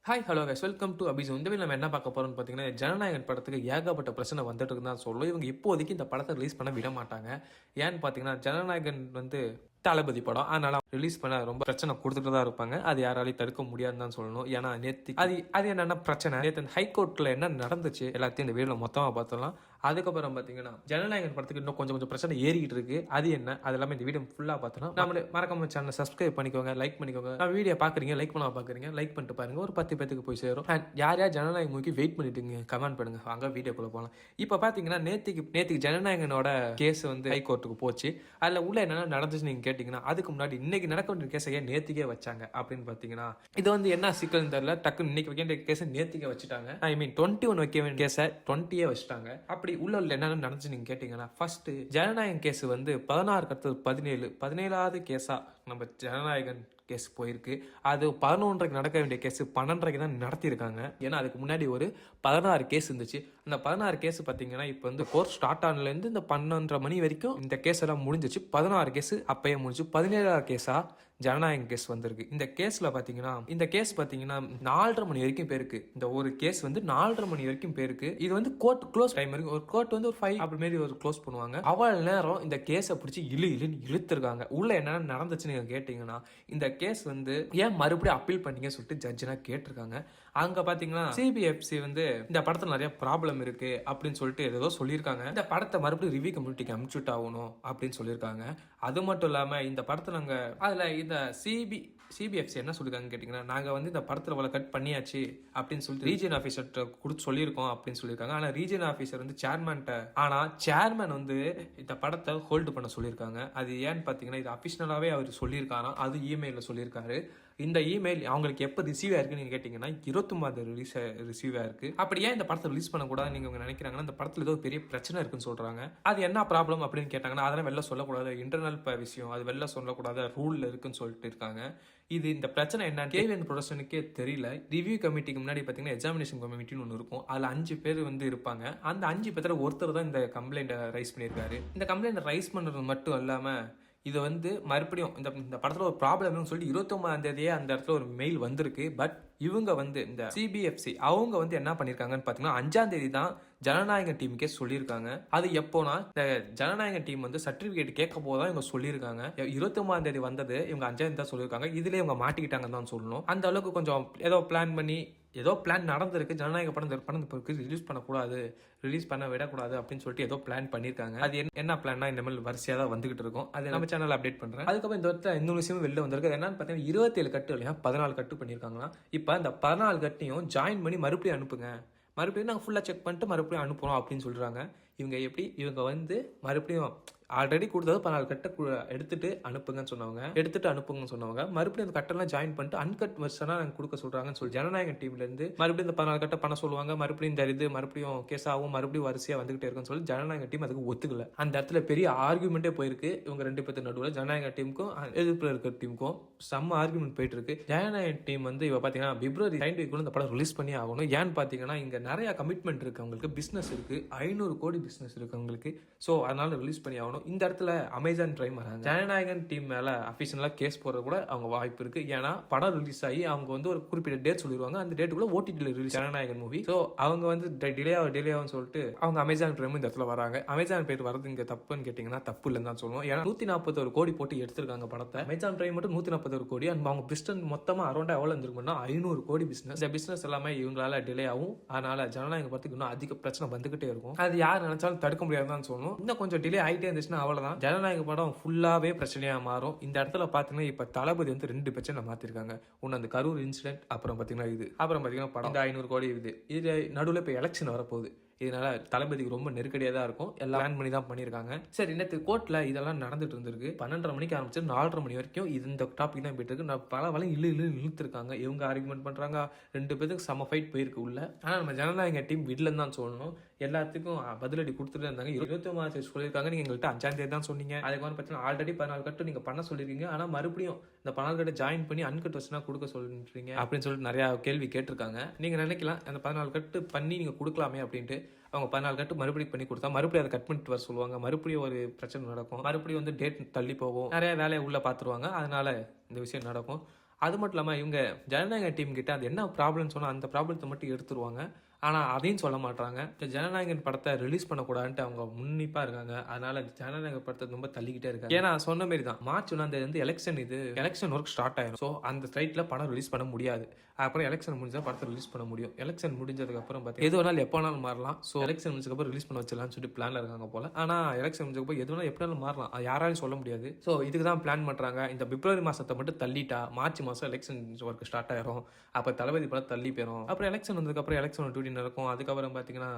Hi hello guys welcome to அபிசோ. இந்த video நம்ம என்ன பார்க்க போறோம்னு பார்த்தீங்கன்னா, ஜனநாயகன் படத்துக்கு ஏகப்பட்ட பிரச்சனை வந்துட்டு இருக்குன்னு தான் சொல்லும். இவங்க இப்போதைக்கு இந்த படத்தை ரிலீஸ் பண்ண விட மாட்டாங்க. ஏன்னு பார்த்தீங்கன்னா, ஜனநாயகன் வந்து தளபதி படம், அதனால ரிலீஸ் பண்ண ரொம்ப பிரச்சனை கொடுத்துட்டு தான் இருப்பாங்க. அது யாராலையும் தடுக்க முடியாதுன்னு தான் சொல்லணும். ஏன்னா நேற்று அது என்னென்ன பிரச்சனை, நேற்று ஹைகோர்ட்டில் என்ன நடந்துச்சு எல்லாத்தையும் இந்த வீடியோவில் மொத்தமாக பார்த்துடலாம். அதுக்கப்புறம் பார்த்தீங்கன்னா, ஜனநாயகன் படத்துக்கு இன்னும் கொஞ்சம் பிரச்சனை ஏறிக்கிட்டு இருக்கு. அது என்ன, அது எல்லாமே இந்த வீடியோ ஃபுல்லாக பார்த்தோம்னா நம்மளே மறக்காம சேனலை சப்ஸ்கிரைப் பண்ணிக்கோங்க, லைக் பண்ணிக்கோங்க. நான் வீடியோ பார்க்குறீங்க, லைக் பண்ண பார்க்குறீங்க, லைக் பண்ணிட்டு பாருங்க, ஒரு 10 பேத்துக்கு போய் சேரும். யார் யார் ஜனநாயகம் மூவிக்கு வெயிட் பண்ணிட்டுங்க கமெண்ட் பண்ணுங்க. வாங்க வீடியோக்குள்ள போகலாம். இப்போ பார்த்தீங்கன்னா, நேற்றுக்கு ஜனநாயகனோட கேஸ் வந்து ஹைகோர்ட்டுக்கு போச்சு. அதில் உள்ள என்னென்ன நடந்துச்சு நீங்கள் கேட்டிங்கன்னா, அதுக்கு முன்னாடி இன்னைக்கு நடக்க வேண்டிய கேஸை ஏன் நேத்திக்கே வச்சாங்க அப்படின்னு பார்த்தீங்கன்னா, இது வந்து என்ன சிக்கல்னு தெரியல. டக்குன்னு இன்னைக்கு வைக்க வேண்டிய கேஸை நேத்திக்கே வச்சுட்டாங்க. ஐ மீன் 21 வைக்க வேண்டிய கேஸை 20 வச்சுட்டாங்க. அப்படி உள்ள என்னென்ன நடந்துச்சு நீங்க கேட்டீங்கன்னா, ஃபர்ஸ்ட் ஜனநாயகன் கேஸ் வந்து 16 அடுத்தது 17வது கேஸா நம்ம ஜனநாயகன் கேஸ் போயிருக்கு. அது 11:30 நடக்க வேண்டிய கேஸ் 12:30 தான் நடத்தியிருக்காங்க. ஏன்னா அதுக்கு முன்னாடி ஒரு 16 கேஸ் இருந்துச்சு. அந்த 16 கேஸ் பார்த்தீங்கன்னா இப்போ வந்து கோர்ட் ஸ்டார்ட் ஆனதுலேருந்து இந்த 12:30 மணி வரைக்கும் இந்த கேஸ் எல்லாம் முடிஞ்சிச்சு. 16 கேஸ் அப்பயே முடிஞ்சு. 17வது கேஸா ஜனநாயகம் கேஸ் வந்திருக்கு. இந்த கேஸ்ல பாத்தீங்கன்னா 4:30 மணி வரைக்கும் போயிருக்கு. இந்த ஒரு கேஸ் வந்து 4:30 மணி வரைக்கும் போயிருக்கு. இது வந்து கோர்ட் க்ளோஸ் டைம் இருக்கு. ஒரு கோர்ட் வந்து ஒரு 5 அப்படி மாரி ஒரு க்ளோஸ் பண்ணுவாங்க. அவ்வளவு நேரம் இந்த கேஸை பிடிச்சி இழுத்துருக்காங்க. உள்ள என்னென்ன நடந்துச்சுன்னு நீங்க கேட்டீங்கன்னா, இந்த கேஸ் வந்து ஏன் மறுபடியும் அப்பீல் பண்ணீங்கன்னு சொல்லிட்டு ஜட்ஜினா கேட்டிருக்காங்க. அங்க பாத்தீங்கன்னா சிபிஎஃப்சி வந்து இந்த படத்துல நிறைய ப்ராப்ளம் இருக்கு அப்படின்னு சொல்லிட்டு ஏதோ சொல்லியிருக்காங்க. இந்த படத்தை மறுபடியும் ரிவ்யூ கம்யூனிட்டிக்கு அனுப்பிச்சுட்டு ஆகணும் அப்படின்னு சொல்லியிருக்காங்க. அது மட்டும் இல்லாம இந்த படத்தை நாங்க அதுல இந்த சிபிஎஃப்சி என்ன சொல்லிருக்காங்கன்னு கேட்டீங்கன்னா, நாங்க வந்து இந்த படத்துல இவ்வளவு கட் பண்ணியாச்சு அப்படின்னு சொல்லிட்டு ரீஜன் ஆஃபீஸர்கிட்ட கொடுத்து சொல்லியிருக்கோம் அப்படின்னு சொல்லியிருக்காங்க. ஆனா ரீஜன் ஆஃபீஸர் வந்து சேர்மன் வந்து இந்த படத்தை ஹோல்டு பண்ண சொல்லியிருக்காங்க. அது ஏன்னு பாத்தீங்கன்னா, இது அபிஷனலாவே அவர் சொல்லியிருக்காராம். அது இமெயில சொல்லியிருக்காரு. இந்த இமெயில் அவங்களுக்கு எப்போ ரிசீவ் ஆயிருக்குன்னு நீங்க கேட்டீங்கன்னா, 29 ரிசீவ் ஆயிருக்கு. அப்படி ஏன் இந்த படத்தை ரிலீஸ் பண்ணக்கூடாதுன்னு நீங்க நினைக்கிறாங்கன்னா, இந்த படத்துல ஏதோ பெரிய பிரச்சனை இருக்குன்னு சொல்றாங்க. அது என்ன ப்ராப்ளம் அப்படின்னு கேட்டாங்கன்னா, அதெல்லாம் வெளில சொல்லக்கூடாது, இன்டர்னல் விஷயம், அது வெளில சொல்லக்கூடாது, ரூல்ல இருக்குன்னு சொல்லிட்டு இருக்காங்க. இது இந்த பிரச்சனை என்ன கேவிஎன் ப்ரொடக்ஷனுக்கே தெரியல. ரிவ்யூ கமிட்டிக்கு முன்னாடி பாத்தீங்கன்னா எக்ஸாமினேஷன் கமிட்டின்னு ஒன்று இருக்கும். அதுல 5 பேர் வந்து இருப்பாங்க. அந்த 5 பேர்ல ஒருத்தர் தான் இந்த கம்ப்ளைண்ட் ரைஸ் பண்ணியிருக்காரு. இந்த கம்ப்ளைண்ட் ரைஸ் பண்றது மட்டும் இல்லாம இது வந்து மறுபடியும் இந்த படத்துல ஒரு ப்ராப்ளம்னு சொல்லி 29ஆம் தேதியே அந்த இடத்துல ஒரு மெயில் வந்திருக்கு. பட் இவங்க வந்து இந்த சிபிஎஃப்சி அவங்க வந்து என்ன பண்ணிருக்காங்கன்னு பாத்தீங்கன்னா, 5ஆம் தேதி தான் ஜனநாயகன் டீமுக்கே சொல்லியிருக்காங்க. அது எப்போனா இந்த ஜனநாயகன் டீம் வந்து சர்டிபிகேட் கேட்க போதான் இவங்க சொல்லியிருக்காங்க. 29ஆம் தேதி வந்தது இவங்க 5ஆம் தேதி தான் சொல்லியிருக்காங்க. இதுல இவங்க மாட்டிக்கிட்டாங்கன்னு தான் சொல்லணும். அந்த அளவுக்கு கொஞ்சம் ஏதோ பிளான் நடந்திருக்கு. ஜனநாயக படம் ரிலீஸ் பண்ணக்கூடாது, ரிலீஸ் பண்ண விடக்கூடாது அப்படின்னு சொல்லிட்டு ஏதோ பிளான் பண்ணிருக்காங்க. அது என்ன பிளான்னா இந்த மாதிரி வரிசையா தான் வந்துகிட்டு இருக்கும். அது நம்ம சேனல் அப்டேட் பண்றேன். அதுக்கப்புறம் இந்த வருஷம் இன்னொரு விஷயம் வெளில வந்திருக்கு. என்னன்னு பார்த்தீங்கன்னா 27 கட்டு இல்லையா 14 கட்டு பண்ணிருக்காங்களா. இப்ப இந்த 14 கட்டையும் ஜாயின் பண்ணி மறுபடியும் அனுப்புங்க, மறுபடியும் நாங்கள் ஃபுல்லாக செக் பண்ணிட்டு மறுபடியும் அனுப்புகிறோம் அப்படின்னு சொல்கிறாங்க. இவங்க வந்து மறுபடியும் ஆல்ரெடி கொடுத்தது 14 கட்டை எடுத்துட்டு அனுப்புங்கன்னு சொன்னவங்க மறுபடியும் அந்த கட்டெல்லாம் ஜாயின் பண்ணிட்டு அன்கட் வெர்ஷனா நாங்கள் கொடுக்க சொல்றாங்கன்னு சொல்லி ஜனநாயகன் டீம்ல இருந்து மறுபடியும் இந்த 14 கட்டை பண்ண சொல்லுவாங்க. மறுபடியும் இந்த இது மறுபடியும் கேஸ் ஆகும், மறுபடியும் வரிசையா வந்துகிட்டே இருக்குன்னு சொல்லி ஜனநாயக டீம் அதுக்கு ஒத்துக்கல. அந்த இடத்துல பெரிய ஆர்குமெண்டே போயிருக்கு. இவங்க 2 பேருக்கு நடுவில் ஜனநாயக டீமுக்கும் எதிர்ப்புல இருக்கிற டீமுக்கும் செம்ம ஆர்குமெண்ட் போயிட்டு இருக்கு. ஜனநாயக டீம் வந்து இவ பாத்தீங்கன்னா பிப்ரவரி 9 இந்த படம் ரிலீஸ் பண்ணி ஆகணும். ஏன்னு பாத்தீங்கன்னா இங்க நிறைய கமிட்மெண்ட் இருக்கு, அவங்களுக்கு பிசினஸ் இருக்கு, 500 கோடி பிசினஸ் இருக்கு அவங்களுக்கு. ஸோ அதனால ரிலீஸ் பண்ணி ஆகணும். இந்த இடத்துல அமேசான் பிரைம் வராங்க. ஜனநாயகன் டீம் மேல அபிஷியலா கேஸ் போறது கூட அவங்க வாய்ப்பு இருக்கு. ஏன்னா படம் ரிலீஸ் ஆகி அவங்க வந்து ஒரு குறிப்பிட்ட டேட் சொல்லிடுவாங்க. அந்த டேட்டுக்குள்ள ஓடிடில ரிலீஸ் ஜனநாயகன் மூவி. ஸோ அவங்க வந்து டிலே ஆகும் சொல்லிட்டு அவங்க அமேசான் பிரைம் இந்த இடத்துல வராங்க. அமேசான் பேர் வரது இங்க தப்புன்னு கேட்டீங்கன்னா தப்பு இல்லைன்னு தான் சொல்லுவோம். ஏன்னா 141 கோடி போட்டு எடுத்திருக்காங்க படத்தை. அமேசான் பிரைம் மட்டும் 141 கோடி. அவங்க பிசினஸ் மொத்தமா அரௌண்டா எவ்வளவு இருந்திருக்கும்னா 500 கோடி பிசினஸ். இந்த பிசினஸ் எல்லாமே இவங்களால டிலே ஆகும். அதனால ஜனநாயக படத்துக்கு இன்னும் அதிக பிரச்சனை வந்துகிட்டே இருக்கும். அது யார் நினைச்சாலும் தடுக்க முடியாதுன்னு சொல்லணும். இன்னும் கொஞ்சம் டிலே ஆகிட்டே இருந்துச்சுன்னா அவ்வளவுதான், ஜனநாயக படம் ஃபுல்லாவே பிரச்சனையா மாறும். இந்த இடத்துல பாத்தீங்கன்னா இப்ப தளபதி வந்து 2 பிரச்சனை மாத்திருக்காங்க. ஒன்னு அந்த கரூர் இன்சிடென்ட், அப்புறம் பாத்தீங்கன்னா படம் 500 கோடி இது நடுவில் இப்ப எலெக்ஷன் வரப்போகுது. இதனால தளபதிக்கு ரொம்ப நெருக்கடியா தான் இருக்கும். எல்லாம் பிளான் பண்ணி தான் பண்ணிருக்காங்க. சரி, நேற்று கோர்ட்ல இதெல்லாம் நடந்துட்டு இருந்திருக்கு. 12:30 மணிக்கு ஆரம்பிச்சு 4:30 மணி வரைக்கும் இந்த டாபிக் தான் போயிட்டு இருக்கு. பல இழுத்துருக்காங்க. இவங்க ஆர்குமெண்ட் பண்றாங்க. 2 பேருக்கு செம ஃபைட் போயிருக்கு உள்ள. ஆனா நம்ம ஜனநாயக டீம் விடலன்னு தான் சொல்லணும். எல்லாத்துக்கும் பதிலடி கொடுத்துட்டு இருந்தாங்க. 29ஆம் தேதி சொல்லியிருக்காங்க. நீங்க எங்கள்கிட்ட 5ஆம் தேதி தான் சொன்னீங்க. அதுக்கு வந்து பார்த்தீங்கன்னா ஆல்ரெடி 14 கட்டு நீங்க பண்ண சொல்லிருக்கீங்க. ஆனா மறுபடியும் இந்த 14 கட்டை ஜாயின் பண்ணி அன்கட் வச்சுனா கொடுக்க சொல்றீங்க அப்படின்னு சொல்லிட்டு நிறைய கேள்வி கேட்டிருக்காங்க. நீங்க நினைக்கலாம் அந்த 14 கட்டு பண்ணி நீங்க கொடுக்கலாமே அப்படின்ட்டு. அவங்க 14 கட்டு மறுபடியும் பண்ணி கொடுத்தா மறுபடியும் அதை கட் பண்ணிட்டு வர சொல்லுவாங்க. மறுபடியும் ஒரு பிரச்சனை நடக்கும். மறுபடியும் வந்து டேட் தள்ளி போகும். நிறைய வேலையை உள்ள பாத்துருவாங்க. அதனால இந்த விஷயம் நடக்கும். அது மட்டும் இல்லாமல் இவங்க ஜனநாயக டீம் கிட்ட அது என்ன ப்ராப்ளம்னு சொன்னால் அந்த ப்ராப்ளத்தை மட்டும் எடுத்துருவாங்க. ஆனால் அதையும் சொல்ல மாட்டாங்க. இந்த ஜனநாயகன் படத்தை ரிலீஸ் பண்ணக்கூடாதுன்ட்டு அவங்க முன்னிப்பாக இருக்காங்க. அதனால ஜனநாயக படத்தை ரொம்ப தள்ளிக்கிட்டே இருக்காங்க. ஏன்னா சொன்ன மாதிரி தான் மார்ச் 1 எலெக்ஷன் ஒர்க் ஸ்டார்ட் ஆயிரும். ஸோ அந்த ஸ்ட்ரைட்டில் படம் ரிலீஸ் பண்ண முடியாது. அப்புறம் எலெக்ஷன் முடிஞ்சா படத்தை ரிலீஸ் பண்ண முடியும். எலெக்ஷன் முடிஞ்சதுக்கு அப்புறம் பார்த்தீங்கன்னா எது வேணாலும் எப்போ வேணாலும் மாறலாம். ஸோ எலெக்ஷன் முடிஞ்சதுக்கப்புறம் ரிலீஸ் பண்ண வச்சிடலாம்னு சொல்லிட்டு பிளான்ல இருக்காங்க போல. ஆனால் எலெக்ஷன் முடிஞ்சதுக்கப்புறம் எது வேணாலும் எப்படி வேணாலும் மாறலாம். அது யாராலும் சொல்ல முடியாது. ஸோ இதுக்கு தான் பிளான் பண்ணுறாங்க. இந்த பிப்ரவரி மாதத்தை மட்டும் தள்ளிட்டா மார்ச் மாதம் எலெக்ஷன் ஒர்க் ஸ்டார்ட் ஆயிரும். அப்போ தளபதி படம் தள்ளி போயிடும். அப்புறம் எலெக்ஷன் வந்ததுக்கப்புறம் எலெக்ஷன் டியூட்டி நடக்கும். அதுக்கப்புறம் பார்த்தீங்கன்னா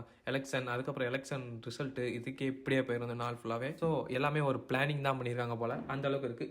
அதுக்கப்புறம் எலெக்ஷன் ரிசல்ட் இதுக்கே இப்படியே போயிடும் இந்த நாள் ஃபுல்லாகவே. ஸோ எல்லாமே ஒரு பிளானிங் தான் பண்ணியிருக்காங்க போல. அந்த அளவுக்கு இருக்கு.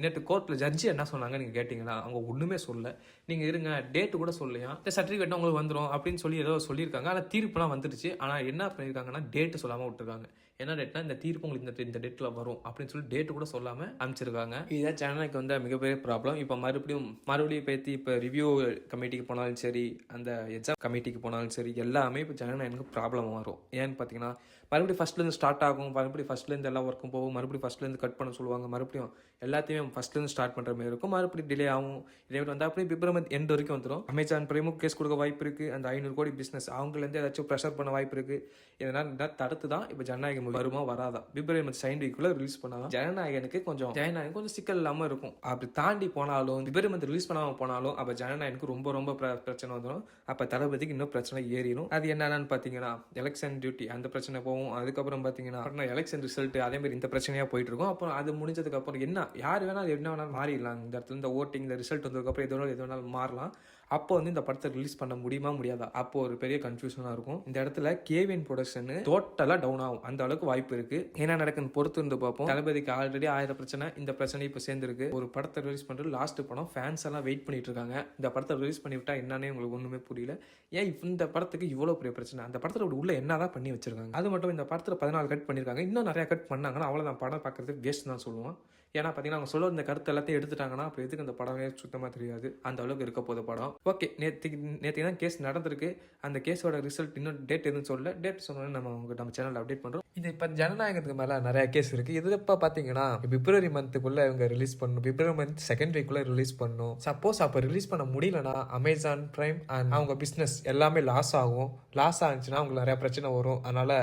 நேற்று கோர்ட்டில் ஜட்ஜி என்ன சொன்னாங்க நீங்கள் கேட்டிங்கன்னா அவங்க ஒன்றுமே சொல்ல. நீங்கள் இருங்க டேட்டு கூட சொல்லலையா, இந்த சர்டிஃபிகேட் உங்களுக்கு வந்துடும் அப்படின்னு சொல்லி ஏதோ சொல்லியிருக்காங்க. ஆனால் தீர்ப்புலாம் வந்துருச்சு. ஆனால் என்ன பண்ணியிருக்காங்கன்னா டேட்டு சொல்லாமல் விட்டுருக்காங்க. என்ன டேட்னா இந்த தீர்ப்பு உங்களுக்கு இந்த டேட்டில் வரும் அப்படின்னு சொல்லி டேட்டு கூட சொல்லாமல் அனுப்பிச்சிருக்காங்க. இதுதான் சேனலுக்கு வந்து மிகப்பெரிய ப்ராப்ளம். இப்போ மறுபடியும் பேசி இப்போ ரிவ்யூ கமிட்டிக்கு போனாலும் சரி, அந்த எக்ஸாம் கமிட்டிக்கு போனாலும் சரி, எல்லாமே இப்போ ஜனநாயகனுக்கு ப்ராப்ளம் வரும். ஏன்னு பார்த்தீங்கன்னா மறுபடியும் ஃபஸ்ட்லேருந்து ஸ்டார்ட் ஆகும். மறுபடியும் ஃபஸ்ட்லேருந்து எல்லா ஒர்க்கும் போகும். மறுபடியும் ஃபஸ்ட்லேருந்து கட் பண்ண சொல்லுவாங்க. மறுபடியும் எல்லாத்தையுமே ஃபஸ்ட்லேருந்து ஸ்டார்ட் பண்ணுற மாதிரி இருக்கும். மறுபடியும் டிலே ஆகும். இதே வந்து அப்படியே பிப்ரவரி எண்ட் வரைக்கும் வந்துடும். அமேசான் பிரைமுக்கு கேஸ் கொடுக்க வாய்ப்பு இருக்குது. அந்த 500 கோடி பிஸ்னஸ் அவங்கலேருந்து ஏதாச்சும் ப்ரெஷர் பண்ண வாய்ப்பு இருக்குது. இதனால் தடுத்து தான் இப்போ ஜனநாயகம் வருமா வராதா பிப்ரவரி மந்த் செகண்ட் வீக்குள்ள ரிலீஸ் பண்ணாதான் ஜனநாயகன் கொஞ்சம் சிக்கல் இல்லாமல் இருக்கும். அப்படி தாண்டி போனாலும் பிப்ரவரி மந்த் ரிலீஸ் பண்ணாமல் போனாலும் அப்போ ஜனநாயகனுக்கு ரொம்ப பிரச்சனை வந்துடும். அப்போ தளபதிக்கு இன்னும் பிரச்சனை ஏறிடும். அது என்னன்னு பார்த்தீங்கன்னா எலெக்ஷன் டியூட்டி அந்த பிரச்சனை போகும். அதுக்கப்புறம் பார்த்தீங்கன்னா எலெக்ஷன் ரிசல்ட் அதே மாதிரி இந்த பிரச்சனையாக போயிட்டு இருக்கும். அப்புறம் அது முடிஞ்சதுக்கு அப்புறம் யார் வேணாலும் என்ன வேணாலும் மாறிடலாம். இந்த இடத்துல இந்த ஓட்டிங் இந்த ரிசல்ட் வந்ததுக்கப்புறம் எது வேணாலும் மாறலாம். அப்போ வந்து இந்த படத்தை ரிலீஸ் பண்ண முடியாதா அப்போ ஒரு பெரிய கன்ஃபியூஷனாக இருக்கும். இந்த இடத்துல கேவின் ப்ரொடக்ஷன் டோட்டலாக டவுன் ஆகும். அந்த அளவுக்கு வாய்ப்பு இருக்கு. என்ன நடக்குன்னு பொறுத்து இருந்து பார்ப்போம். தளபதிக்கு ஆல்ரெடி 1000 பிரச்சனை, இந்த பிரச்சனை இப்போ சேர்ந்துருக்கு. ஒரு படத்தை ரிலீஸ் பண்ணுறது லாஸ்ட் படம் ஃபேன்ஸ் எல்லாம் வெயிட் பண்ணிட்டு இருக்காங்க. இந்த படத்தை ரிலீஸ் பண்ணிவிட்டா என்னன்னே உங்களுக்கு ஒன்றுமே புரியல. ஏன் இந்த படத்துக்கு இவ்வளோ பெரிய பிரச்சனை? அந்த படத்தில் உள்ள என்னதான் பண்ணி வச்சிருக்காங்க? அது மட்டும் இந்த படத்தில் 14 கட் பண்ணியிருக்காங்க. இன்னும் நிறைய கட் பண்ணாங்கன்னா அவ்வளோதான் படம் பார்க்கறதுக்கு வேஸ்ட் தான் சொல்லுவோம். ஏன்னா பார்த்தீங்கன்னா அவங்க சொல்ல இந்த கருத்து எல்லாத்தையும் எடுத்துட்டாங்கன்னா அப்போ எதுக்கு அந்த படமே சுத்தமாக தெரியாது. அந்த அளவுக்கு இருக்க போகுது படம். ஓகே, நேற்று தான் கேஸ் நடந்திருக்கு. அந்த கேஸோட ரிசல்ட் இன்னும் டேட் எதுவும் சொல்லல. டேட் சொன்னோன்னு நம்ம சேனல் அப்டேட் பண்ணுறோம். இது இப்போ ஜனநாயகத்துக்கு மேலே நிறைய கேஸ் இருக்குது. இது இப்போ பார்த்தீங்கன்னா பிப்ரவரி மந்த்துக்குள்ளே இவங்க ரிலீஸ் பண்ணணும். பிப்ரவரி மந்த் செகண்ட் வீக்குள்ளே ரிலீஸ் பண்ணணும். சப்போஸ் அப்போ ரிலீஸ் பண்ண முடியலன்னா அமேசான் பிரைம் அண்ட் அவங்க பிஸ்னஸ் எல்லாமே லாஸ் ஆகும். லாஸ் ஆச்சுன்னா அவங்களுக்கு நிறையா பிரச்சனை வரும். அதனால்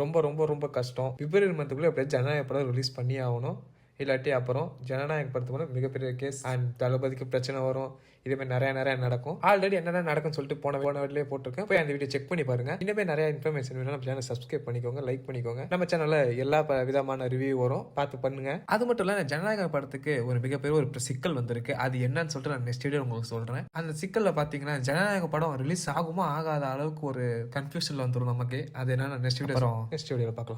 ரொம்ப கஷ்டம். பிப்ரவரி மந்த்துக்குள்ளே எப்படியாவது ஜனநாயக படம் ரிலீஸ் பண்ணி ஆகணும். இல்லாட்டி அப்புறம் ஜனநாயக படத்துக்கு மிகப்பெரிய கேஸ் அண்ட் தளபதிக்கு பிரச்சனை வரும். இதேமாதிரி நிறைய நடக்கும். ஆல்ரெடி என்னென்ன நடக்கும்னு சொல்லிட்டு போன வீடியோலேயே போட்டிருக்கேன். போய் அந்த வீடியோ செக் பண்ணி பாருங்க. இனிமே நிறைய இன்ஃபர்மேஷன் வேணும். நம்ம சேனல் சப்ஸ்கிரைப் பண்ணிக்கோங்க, லைக் பண்ணிக்கோங்க. நம்ம சேனலில் எல்லா விதமான ரிவ்யூ வரும், பார்த்து பண்ணுங்க. அது மட்டும் இல்லை ஜனநாயக படத்துக்கு ஒரு மிகப்பெரிய ஒரு சிக்கல் வந்திருக்கு. அது என்னன்னு சொல்லிட்டு நான் நெக்ஸ்ட் வீடியோ உங்களுக்கு சொல்றேன். அந்த சிக்கலில் பார்த்தீங்கன்னா ஜனநாயக படம் ரிலீஸ் ஆகுமா ஆகாத அளவுக்கு ஒரு கன்ஃபியூஷன்ல வந்துடும் நமக்கு. அது என்னன்னா நெக்ஸ்ட் வீடியோவில் பார்க்கலாம்.